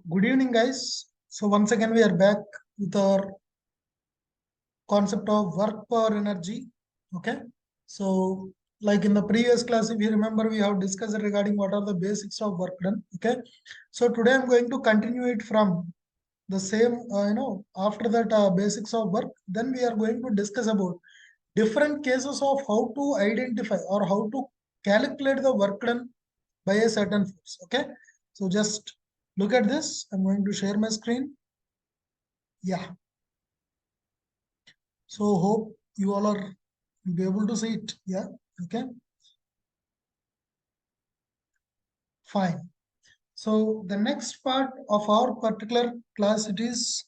Good evening, guys. So once again, we are back with our concept of work power energy. Okay. So like in the previous class, if you remember, we have discussed regarding what are the basics of work done. Okay. So today I'm going to continue it from the same, after that basics of work. Then we are going to discuss about different cases of how to identify or how to calculate the work done by a certain force. Okay. So just look at this. I'm going to share my screen. Yeah. So hope you all are will be able to see it. Yeah. Okay. Fine. So the next part of our particular class, it is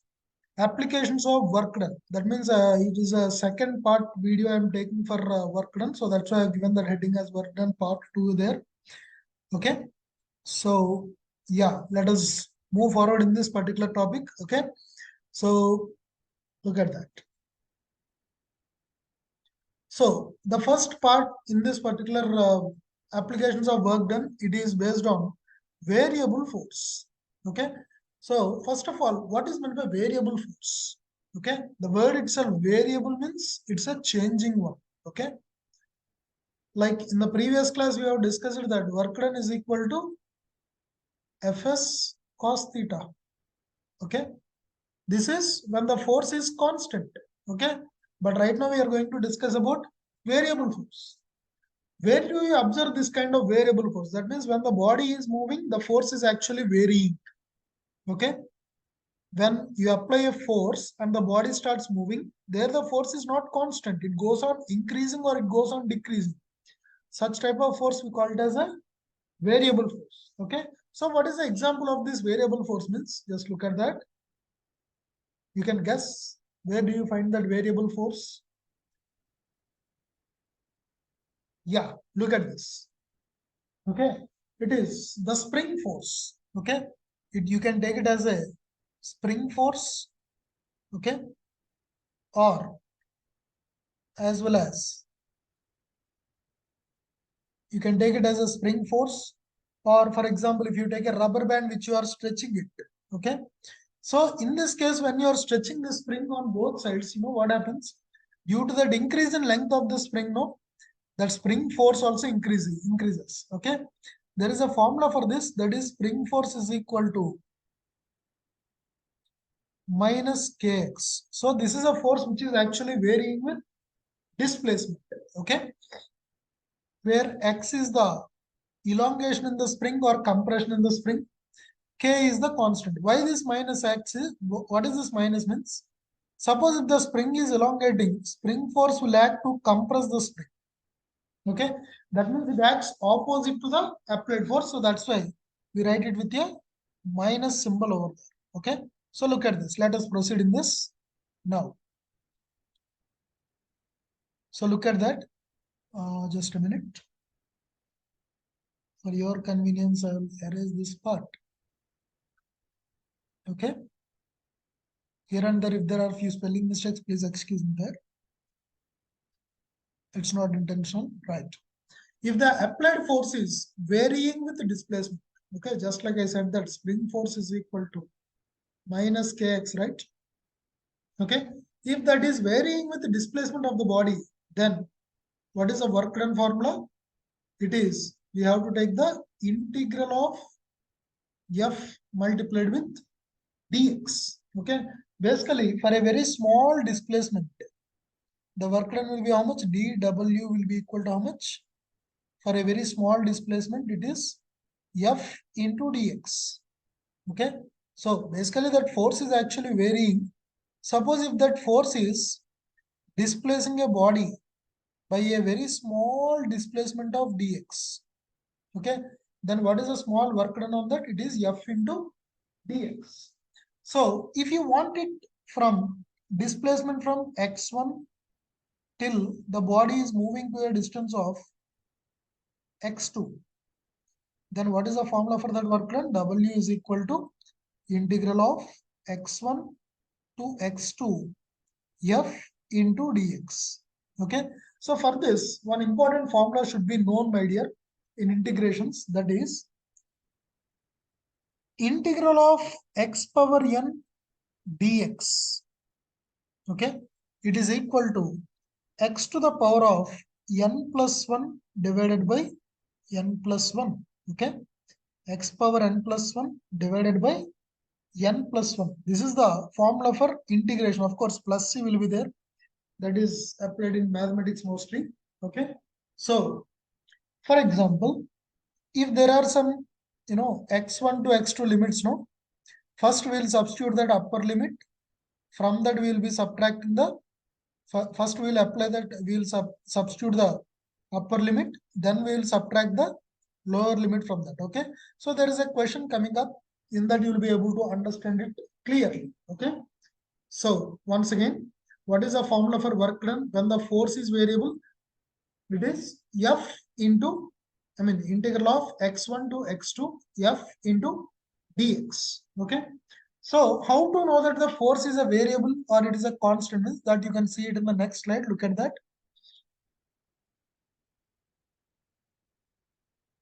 applications of work done. That means it is a second part video I'm taking for work done. So that's why I've given that heading as work done part 2 there. Okay. So yeah, let us move forward in this particular topic. Okay. So look at that. So the first part in this particular applications of work done, it is based on variable force. Okay. So first of all, what is meant by variable force? Okay. The word itself, variable, means it's a changing one. Okay. Like in the previous class, we have discussed that work done is equal to Fs cos theta. Okay. This is when the force is constant. Okay. But right now we are going to discuss about variable force. Where do you observe this kind of variable force? That means when the body is moving, the force is actually varying. Okay. When you apply a force and the body starts moving, there the force is not constant. It goes on increasing or it goes on decreasing. Such type of force we call it as a variable force. Okay. So what is the example of this variable force means? Just look at that. You can guess where do you find that variable force? Yeah, look at this. Okay, it is the spring force. Okay, you can take it as a spring force. Okay, or as well as you can take it as a spring force, or for example, if you take a rubber band which you are stretching it. Okay, so in this case, when you are stretching the spring on both sides, you know what happens? Due to that increase in length of the spring, no, that spring force also increases. Okay, there is a formula for this, that is spring force is equal to minus kx. So this is a force which is actually varying with displacement. Okay, where x is the elongation in the spring or compression in the spring, k is the constant. Why this minus x is, what is this minus means? Suppose if the spring is elongating, spring force will act to compress the spring. Okay, that means it acts opposite to the applied force. So that's why we write it with a minus symbol over there. Okay, so look at this. Let us proceed in this now. So look at that. Just a minute. For your convenience, I will erase this part. Okay. Here and there, if there are few spelling mistakes, please excuse me there. It's not intentional, right? If the applied force is varying with the displacement, okay, just like I said that spring force is equal to minus kx, right? Okay. If that is varying with the displacement of the body, then what is the work done formula? It is, we have to take the integral of f multiplied with dx. Okay. Basically, for a very small displacement, the work done will be how much? dw will be equal to how much? For a very small displacement, it is f into dx. Okay. So basically, that force is actually varying. Suppose if that force is displacing a body by a very small displacement of dx. Okay. Then what is the small work done on that? It is f into dx. So if you want it from displacement from x1 till the body is moving to a distance of x2, then what is the formula for that work done? W is equal to integral of x1 to x2 f into dx. Okay. So for this, one important formula should be known, my dear, in integrations. That is integral of x power n dx. Okay, it is equal to x to the power of n plus 1 divided by n plus 1. Okay, x power n plus 1 divided by n plus 1. This is the formula for integration. Of course, plus c will be there. That is applied in mathematics mostly. Okay, so for example, if there are some, x1 to x2 limits, no, first we will substitute that upper limit. From that we will be subtracting the, first we will apply that, we will substitute the upper limit, then we will subtract the lower limit from that. Okay, so there is a question coming up, in that you will be able to understand it clearly. Okay, so once again, what is the formula for work done when the force is variable? It is F into, integral of x1 to x2 F into dx. Okay, so how to know that the force is a variable or it is a constant is that you can see it in the next slide. Look at that.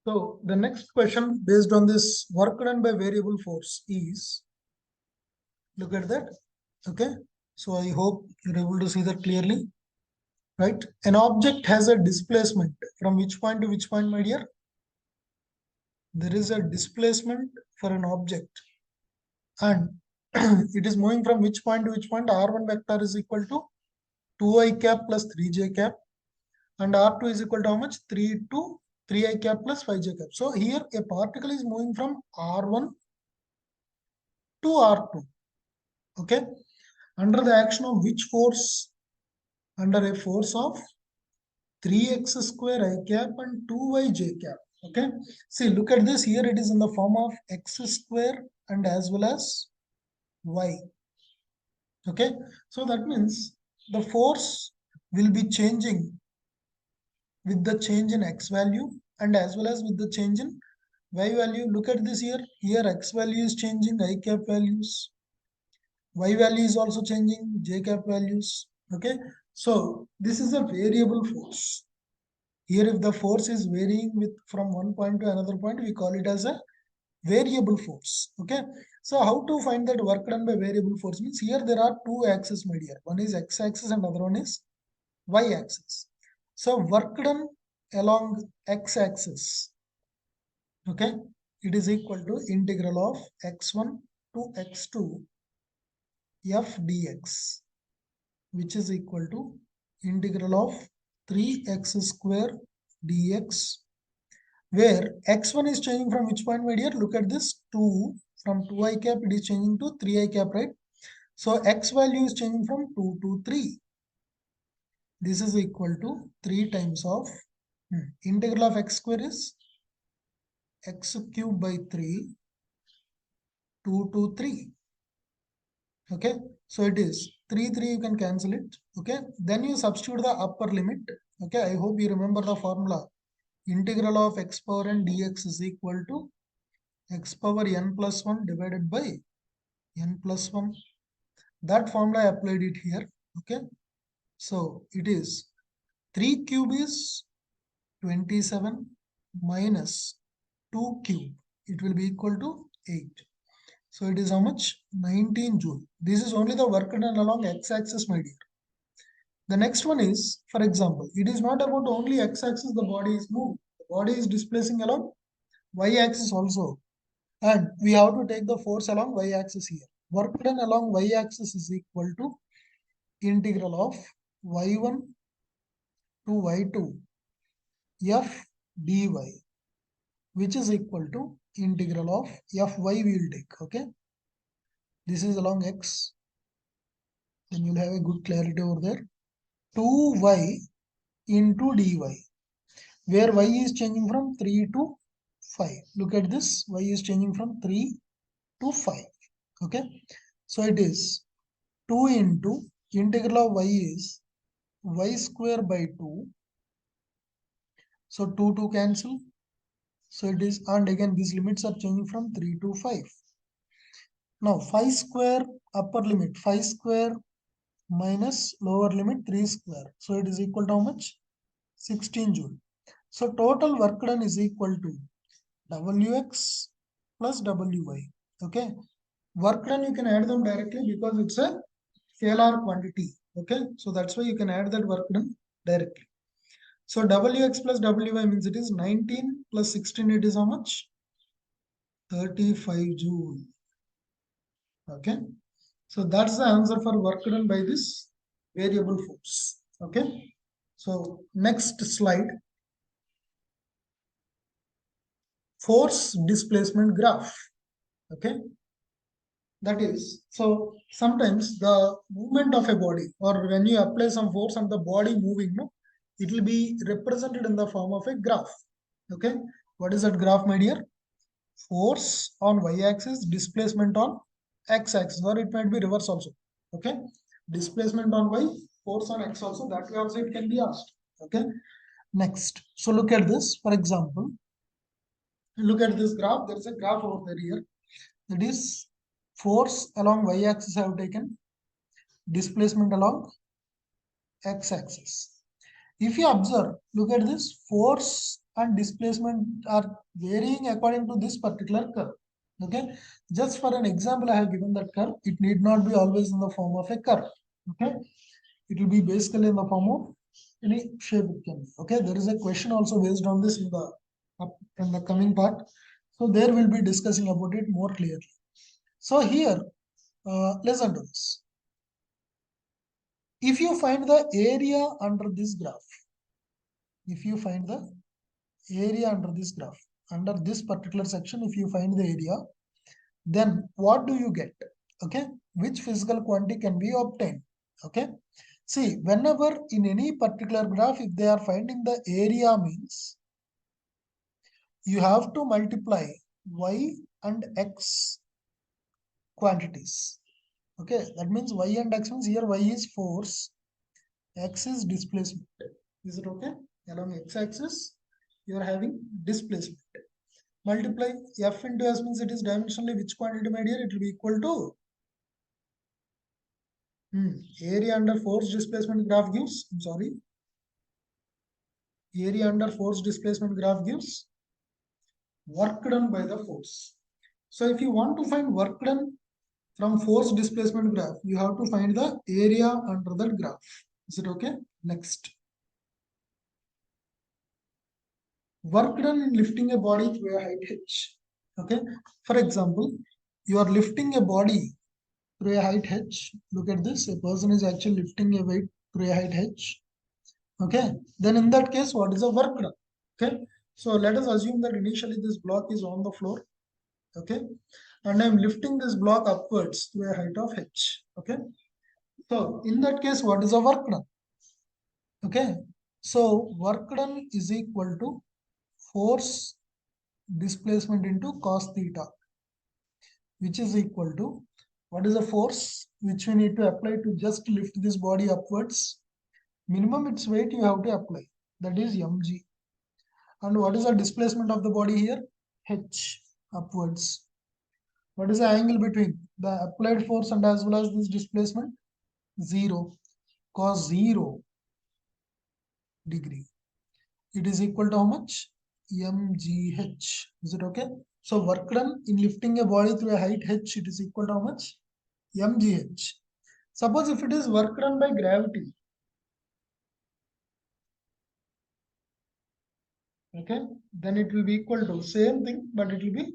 So the next question based on this work done by variable force is, look at that. Okay, so I hope you're able to see that clearly, right? An object has a displacement from which point to which point, my dear? There is a displacement for an object, and it is moving from which point to which point? R1 vector is equal to 2i cap plus 3j cap, and R2 is equal to how much? 3 to 3i cap plus 5j cap. So here a particle is moving from R1 to R2. Okay, under the action of which force? Under a force of 3x square I cap and 2y j cap. Okay, see, look at this. Here it is in the form of x square and as well as y. Okay, so that means the force will be changing with the change in x value and as well as with the change in y value. Look at this here. Here x value is changing, I cap values. Y value is also changing, j cap values. Okay, so this is a variable force. Here if the force is varying with from one point to another point, we call it as a variable force. Okay, so how to find that work done by variable force means, here there are two axes, my dear. One is x axis and other one is y axis. So work done along x axis, okay, it is equal to integral of x1 to x2 f dx, which is equal to integral of 3x square dx, where x1 is changing from which point, my dear? Look at this, 2 from 2i cap it is changing to 3i cap, right? So x value is changing from 2 to 3. This is equal to 3 times of integral of x square is x cube by 3, 2 to 3. Okay, so it is 3 3, you can cancel it. Okay, then you substitute the upper limit. Okay, I hope you remember the formula. Integral of x power n dx is equal to x power n plus 1 divided by n plus 1. That formula I applied it here. Okay, so it is 3 cube is 27 minus 2 cube. It will be equal to 8. So it is how much? 19 joule. This is only the work done along x-axis, my dear. The next one is, for example, it is not about only x-axis the body is moving. The body is displacing along y-axis also. And we have to take the force along y-axis here. Work done along y-axis is equal to integral of y1 to y2 f dy, which is equal to integral of fy we will take. Okay, this is along x, then you'll have a good clarity over there. 2y into dy, where y is changing from 3 to 5. Look at this, y is changing from 3 to 5. Okay, so it is 2 into integral of y is y square by 2. So 2 cancel. So it is, and again these limits are changing from 3 to 5. Now 5 square upper limit, 5 square minus lower limit 3 square. So it is equal to how much? 16 joule. So total work done is equal to Wx plus Wy. Okay. Work done, you can add them directly because it's a scalar quantity. Okay. So that's why you can add that work done directly. So Wx plus Wy means it is 19 plus 16. It is how much? 35 joule. Okay. So that's the answer for work done by this variable force. Okay. So next slide. Force displacement graph. Okay. That is, so sometimes the movement of a body, or when you apply some force on the body moving, no, it will be represented in the form of a graph. Okay. What is that graph, my dear? Force on y-axis, displacement on x-axis, or it might be reverse also. Okay. Displacement on y, force on x also. That way also it can be asked. Okay. Next. So look at this. For example, look at this graph. There is a graph over there here. That is force along y-axis I have taken, displacement along x-axis. If you observe, look at this, force and displacement are varying according to this particular curve. Okay, just for an example, I have given that curve. It need not be always in the form of a curve. Okay, it will be basically in the form of any shape it can be. Okay, there is a question also based on this in the coming part. So there will be discussing about it more clearly. So here, listen to this. If you find the area under this graph, if you find the area under this graph, under this particular section, if you find the area, then what do you get? Okay, which physical quantity can be obtained? Okay, see, whenever in any particular graph, if they are finding the area, means you have to multiply y and x quantities. Okay, that means y and x means here y is force, x is displacement. Is it okay? Along x-axis, you are having displacement. Multiply f into s means it is dimensionally which quantity, my dear? It will be equal to area under force displacement graph gives, I'm sorry, area under force displacement graph gives work done by the force. So if you want to find work done from force displacement graph, you have to find the area under that graph. Is it okay? Next. Work done in lifting a body through a height h. Okay. For example, you are lifting a body through a height h. Look at this. A person is actually lifting a weight through a height h. Okay. Then in that case, what is the work done? Okay. So let us assume that initially this block is on the floor. Okay. And I'm lifting this block upwards to a height of h. Okay. So in that case, what is the work done? Okay. So work done is equal to force displacement into cos theta, which is equal to, what is the force which we need to apply to just lift this body upwards? Minimum its weight you have to apply, that is mg. And what is the displacement of the body here? H upwards. What is the angle between the applied force and as well as this displacement? 0. Cos 0 degree. It is equal to how much? mgh. Is it okay? So work done in lifting a body through a height h, it is equal to how much? mgh. Suppose if it is work done by gravity, okay, then it will be equal to same thing, but it will be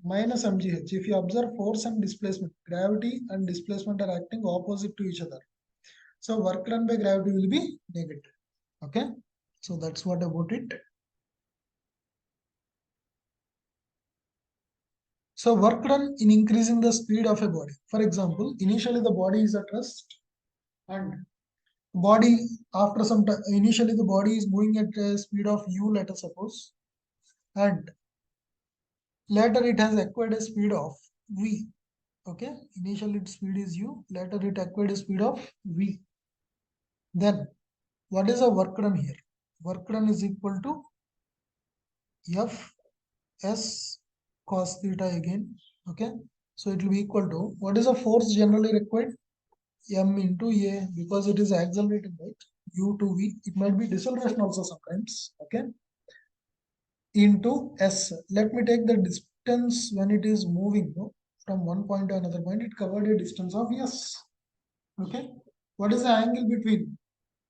minus mgh. If you observe force and displacement, gravity and displacement are acting opposite to each other. So work done by gravity will be negative. Okay, so that's what about it. So work done in increasing the speed of a body. For example, initially the body is at rest, and body after some time, initially the body is moving at a speed of u, let us suppose, and later it has acquired a speed of v. Okay, initially its speed is u, later it acquired a speed of v. Then what is the work done here? Work done is equal to f s cos theta again. Okay, so it will be equal to, what is the force generally required? M into A, because it is accelerating, right? U to V. It might be deceleration also sometimes. Okay, into S. Let me take the distance when it is moving, no, from one point to another point, it covered a distance of s. Okay. What is the angle between?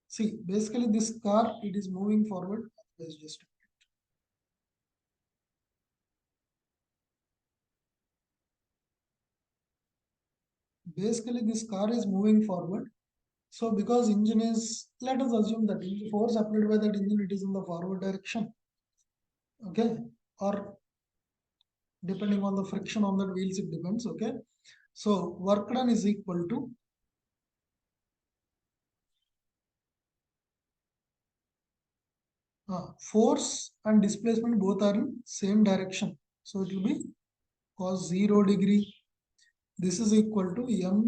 See, basically this car, it is moving forward. Let's just basically this car is moving forward. So because engine is, let us assume that the force applied by that engine, it is in the forward direction. Okay. Or depending on the friction on that wheels, it depends. Okay. So work done is equal to force and displacement both are in same direction. So it will be cos 0 degree. This is equal to ma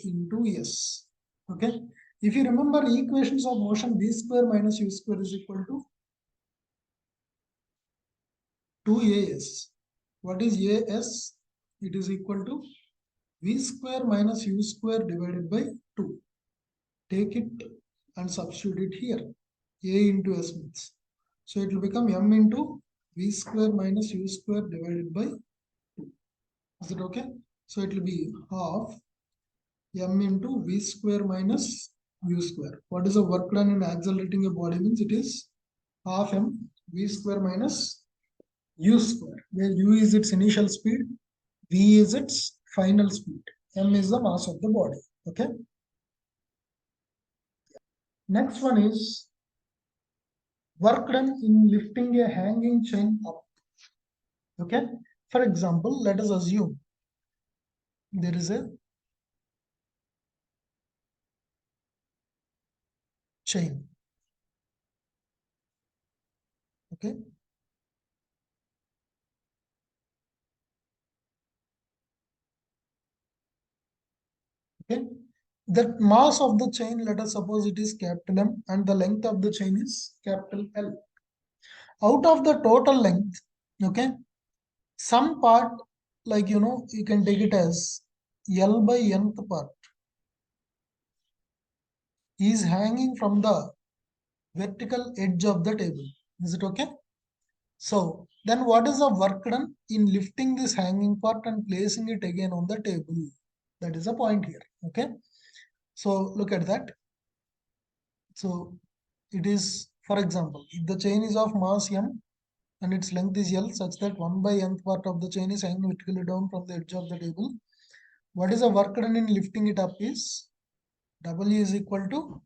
into s. Okay. If you remember equations of motion, v square minus u square is equal to 2as. What is as? It is equal to v square minus u square divided by 2. Take it and substitute it here. A into s means. So it will become m into v square minus u square divided by 2. Is it okay? So it will be half m into v square minus u square. What is the work done in accelerating a body means? It is half m v square minus u square, where u is its initial speed, v is its final speed, m is the mass of the body. Okay. Next one is work done in lifting a hanging chain up. Okay. For example, let us assume there is a chain. Okay. Okay. The mass of the chain, let us suppose it is capital M and the length of the chain is capital L. Out of the total length, okay, some part, like, you can take it as L by nth part is hanging from the vertical edge of the table. Is it okay? So then what is the work done in lifting this hanging part and placing it again on the table? That is the point here. Okay. So look at that. So it is, for example, if the chain is of mass m and its length is L such that 1 by nth part of the chain is hanging vertically down from the edge of the table, what is the work done in lifting it up is W is equal to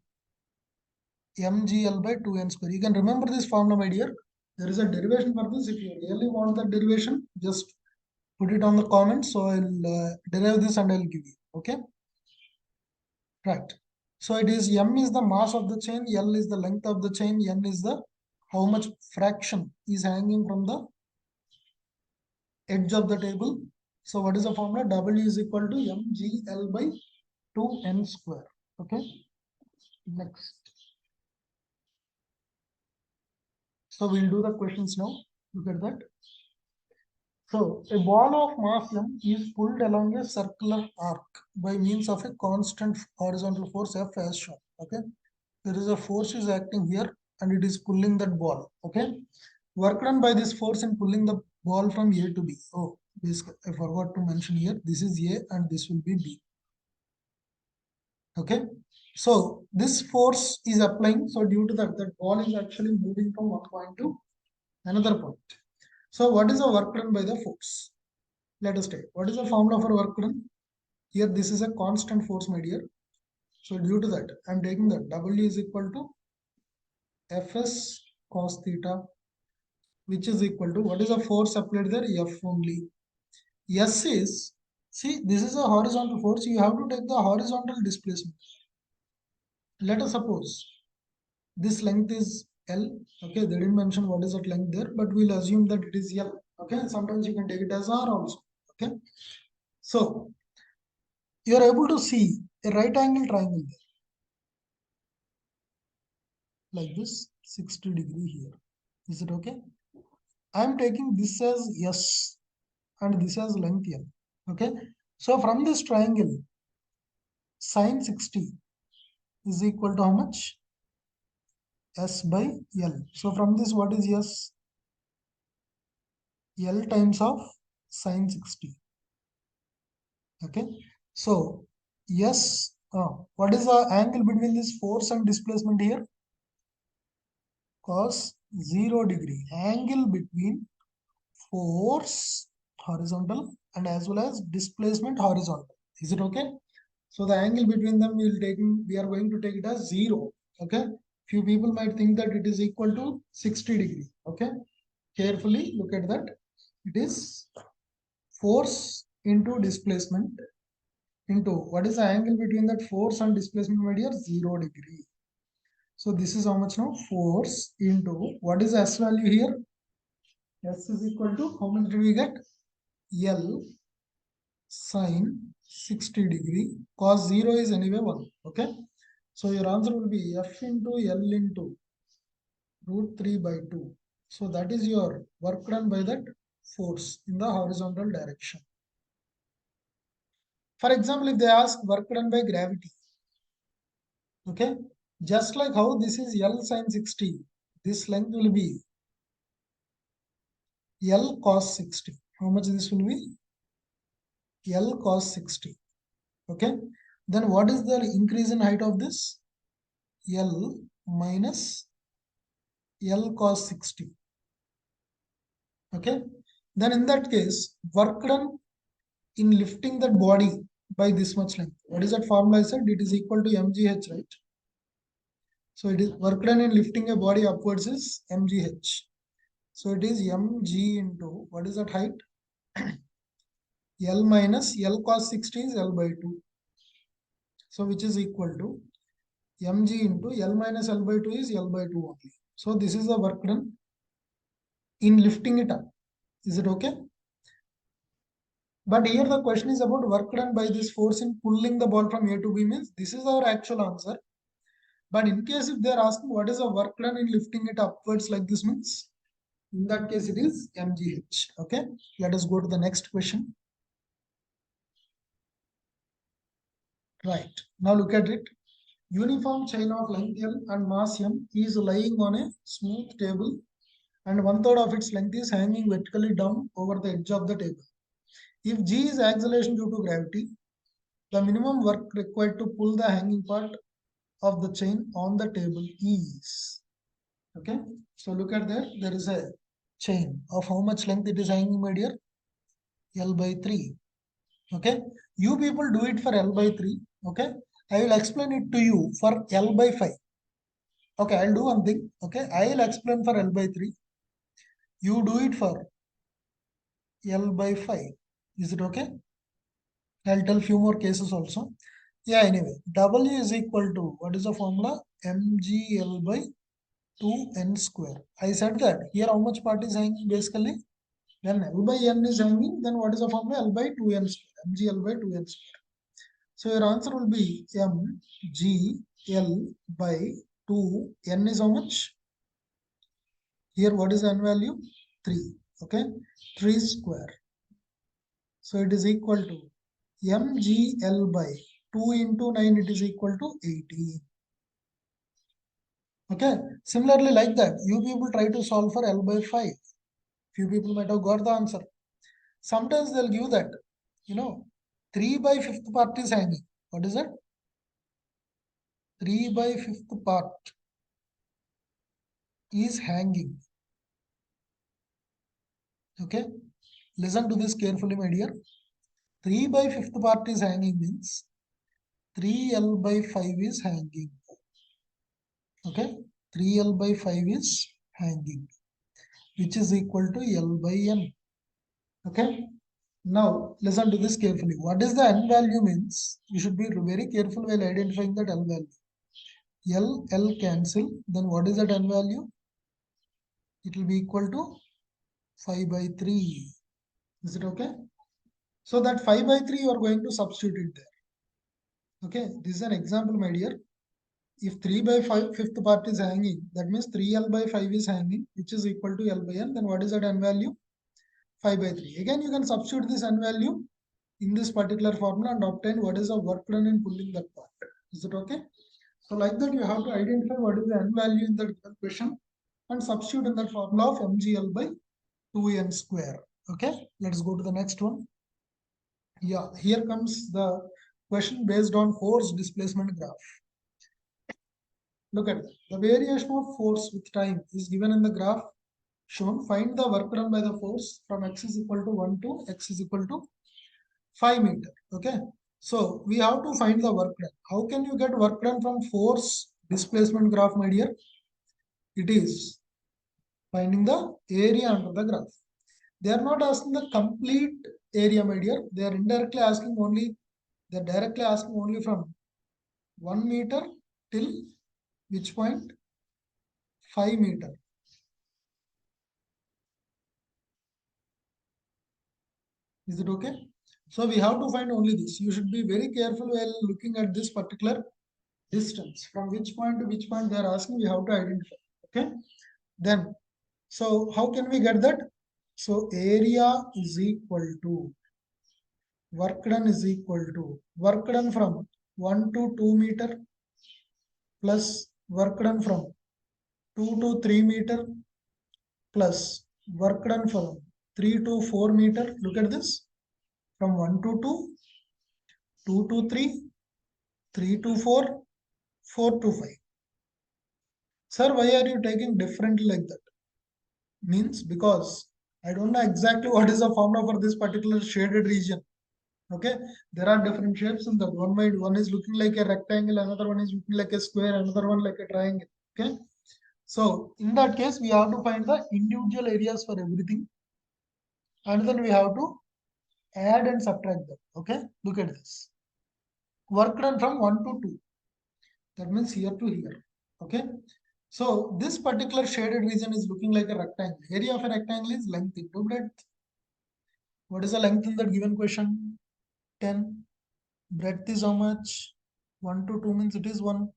mgl by 2n square. You can remember this formula, my dear. There is a derivation for this. If you really want that derivation, just put it on the comments. So I'll derive this and I'll give you. Okay. Right. So it is m is the mass of the chain, L is the length of the chain, n is the how much fraction is hanging from the edge of the table. So what is the formula? W is equal to mgl by 2n square. Okay. Next. So we'll do the questions now. Look at that. So a ball of mass m is pulled along a circular arc by means of a constant horizontal force F as shown. Okay. There is a force is acting here and it is pulling that ball. Okay. Work done by this force in pulling the ball from A to B. Oh, this I forgot to mention here. This is A and this will be B. Okay. So this force is applying. So due to that, that ball is actually moving from one point to another point. So what is the work done by the force? Let us take. What is the formula for work done? Here, this is a constant force, my dear. So due to that, I am taking that W is equal to Fs cos theta, which is equal to, what is the force applied there? F only. S is, see, this is a horizontal force. You have to take the horizontal displacement. Let us suppose this length is L. Okay, they didn't mention what is that length there, but we'll assume that it is L. Okay, sometimes you can take it as R also. Okay, so you are able to see a right angle triangle there, like this 60 degree here. Is it okay? I am taking this as S and this as length L. Okay, so from this triangle, sine 60 is equal to how much? S by L. So from this, what is S? L times of sine 60. Okay. So, yes, what is the angle between this force and displacement here? Cos 0 degree. Angle between force horizontal and as well as displacement horizontal. Is it okay? So the angle between them we are going to take it as 0. Okay. Few people might think that it is equal to 60 degree. Okay. Carefully look at that. It is force into displacement into what is the angle between that force and displacement, my dear? 0 degree. So this is how much now? Force into what is the S value here? S is equal to how much do we get? L sine 60 degree. Cos 0 is anyway 1. Okay. So your answer will be F into L into root 3 by 2. So that is your work done by that force in the horizontal direction. For example, if they ask work done by gravity, okay, just like how this is L sine 60, this length will be L cos 60. How much this will be? L cos 60. Okay. Then what is the increase in height of this? L minus L cos 60. Okay. Then in that case, work done in lifting that body by this much length. What is that formula I said? It is equal to mgh, right? So it is work done in lifting a body upwards is mgh. So it is mg into what is that height? L minus L cos 60 is L by 2. So which is equal to mg into L minus L by 2 is L by 2 only. So this is the work done in lifting it up. Is it okay? But here the question is about work done by this force in pulling the ball from A to B, means this is our actual answer. But in case if they are asking what is the work done in lifting it upwards like this, means in that case it is mgh. Okay. Let us go to the next question. Right. Now look at it. Uniform chain of length L and mass M is lying on a smooth table and 1/3 of its length is hanging vertically down over the edge of the table. If G is acceleration due to gravity, the minimum work required to pull the hanging part of the chain on the table is. Okay. So look at there. There is a chain of how much length it is hanging, my dear? L by 3. Okay. You people do it for L by 3. Okay. I will explain it to you for L by 5. Okay. I'll do one thing. Okay. I'll explain for L by 3. You do it for L by 5. Is it okay? I'll tell few more cases also. Yeah, anyway, W is equal to, what is the formula? MGL by 2n square. I said that here how much part is hanging basically? When L by n is hanging, then what is the formula? L by 2n square. MGL by 2n square. So your answer will be MGL by 2. N is how much? Here what is the n value? 3. Okay. 3 square. So it is equal to MGL by 2 into 9, it is equal to 18. Okay. Similarly, like that, you people try to solve for L by 5. Few people might have got the answer. Sometimes they'll give that, 3 by 5th part is hanging. What is it? 3 by 5th part is hanging. Okay. Listen to this carefully, my dear. 3 by 5th part is hanging means 3L by 5 is hanging. Okay. 3L by 5 is hanging, which is equal to L by N. Okay. Now, listen to this carefully. What is the N value means? You should be very careful while identifying that L value. L cancel. Then what is that N value? It will be equal to 5 by 3. Is it okay? So that 5 by 3 you are going to substitute it there. Okay. This is an example, my dear. If 3 by 5 fifth part is hanging, that means 3L by 5 is hanging, which is equal to L by N. Then what is that N value? 5 by 3. Again, you can substitute this N value in this particular formula and obtain what is the work done in pulling that part. Is it okay? So like that, you have to identify what is the N value in the question and substitute in that formula of MGL by 2n square. Okay, let's go to the next one. Yeah, here comes the question based on force displacement graph. Look at that. The variation of force with time is given in the graph shown. Find the work done by the force from x is equal to 1 to x is equal to 5 meter. Okay, so we have to find the work done. How can you get work done from force displacement graph, my dear? It is finding the area under the graph. They are not asking the complete area, my dear. They are indirectly asking only, they are directly asking only from 1 meter till which point? 5 meter. Is it okay? So we have to find only this. You should be very careful while looking at this particular distance. From which point to which point they are asking, we have to identify. Okay. Then, so how can we get that? So area is equal to work done is equal to work done from 1 to 2 meter plus work done from 2 to 3 meter plus work done from 3 to 4 meter. Look at this. From 1 to 2, 2 to 3, 3 to 4, 4 to 5. Sir, why are you taking differently like that? Means because I don't know exactly what is the formula for this particular shaded region. Okay, there are different shapes in that. One is looking like a rectangle, another one is looking like a square, another one like a triangle. Okay, so in that case, we have to find the individual areas for everything, and then we have to add and subtract them. Okay, look at this. Work done from 1 to 2. That means here to here. Okay. So this particular shaded region is looking like a rectangle. Area of a rectangle is length into breadth. What is the length in that given question? 10. Breadth is how much? 1 to 2 means it is 1.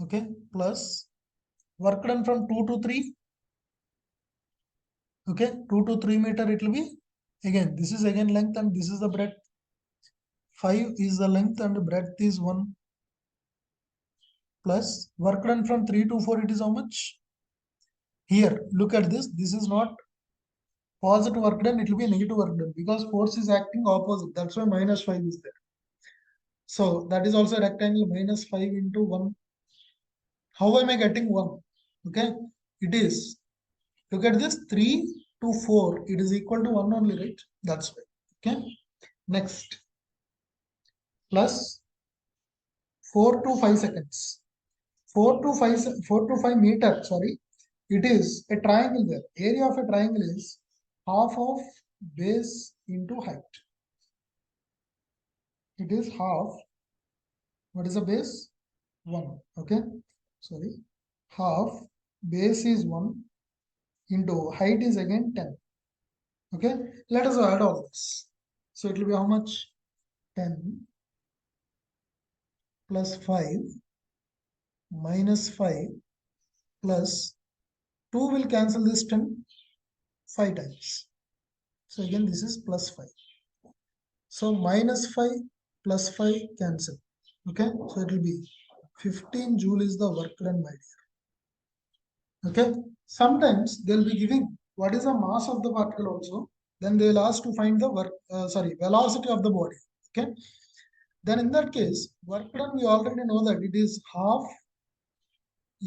Okay. Plus work done from 2 to 3. Okay. 2 to 3 meter it will be. Again, this is again length and this is the breadth. 5 is the length and the breadth is 1. Plus work done from 3 to 4 it is how much? Here, look at this. This is not positive work done, it will be negative work done because force is acting opposite. That's why minus 5 is there. So that is also a rectangle. Minus 5 into 1. How am I getting 1? Okay, it is, look at this, 3 to 4. It is equal to 1 only, right? That's why. Okay, next, plus 4 to 5 seconds. 4 to 5 meter, sorry. It is a triangle there. Area of a triangle is half of base into height. It is half. What is the base? 1. Okay. Sorry. Half base is 1 into height is again 10. Okay. Let us add all this. So it will be how much? 10 plus 5 minus 5 plus 2 will cancel this 10 5 times. So again this is plus 5. So minus 5 plus 5 cancel. Okay. So it will be 15 joule is the work done, my dear. Okay. Sometimes they'll be giving what is the mass of the particle also. Then they will ask to find the work, velocity of the body. Okay. Then in that case, work done, we already know that it is half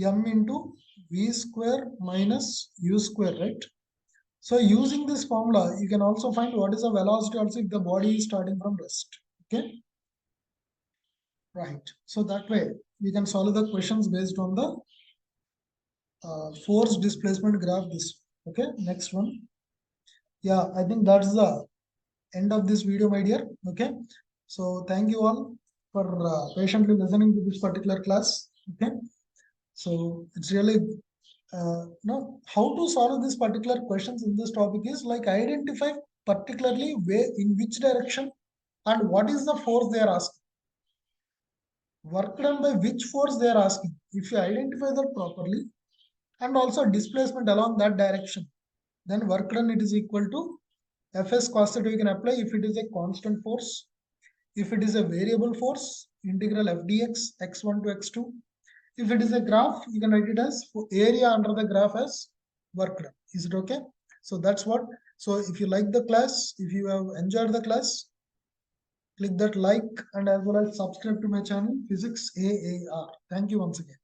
m into v square minus u square, right? So using this formula, you can also find what is the velocity also if the body is starting from rest. Okay. Right. So that way we can solve the questions based on the force displacement graph this. Okay. Next one. Yeah, I think that's the end of this video, my dear. Okay. So thank you all for patiently listening to this particular class. Okay. So it's really how to solve this particular questions in this topic is like identify particularly where in which direction and what is the force they are asking. Work done by which force they are asking. If you identify that properly and also displacement along that direction, then work done it is equal to Fs cos theta you can apply if it is a constant force. If it is a variable force, integral f dx x1 to x2. If it is a graph, you can write it as area under the graph as work done. Is it okay? So that's what. So if you like the class, if you have enjoyed the class, click that like and as well as subscribe to my channel Physics AAR. Thank you once again.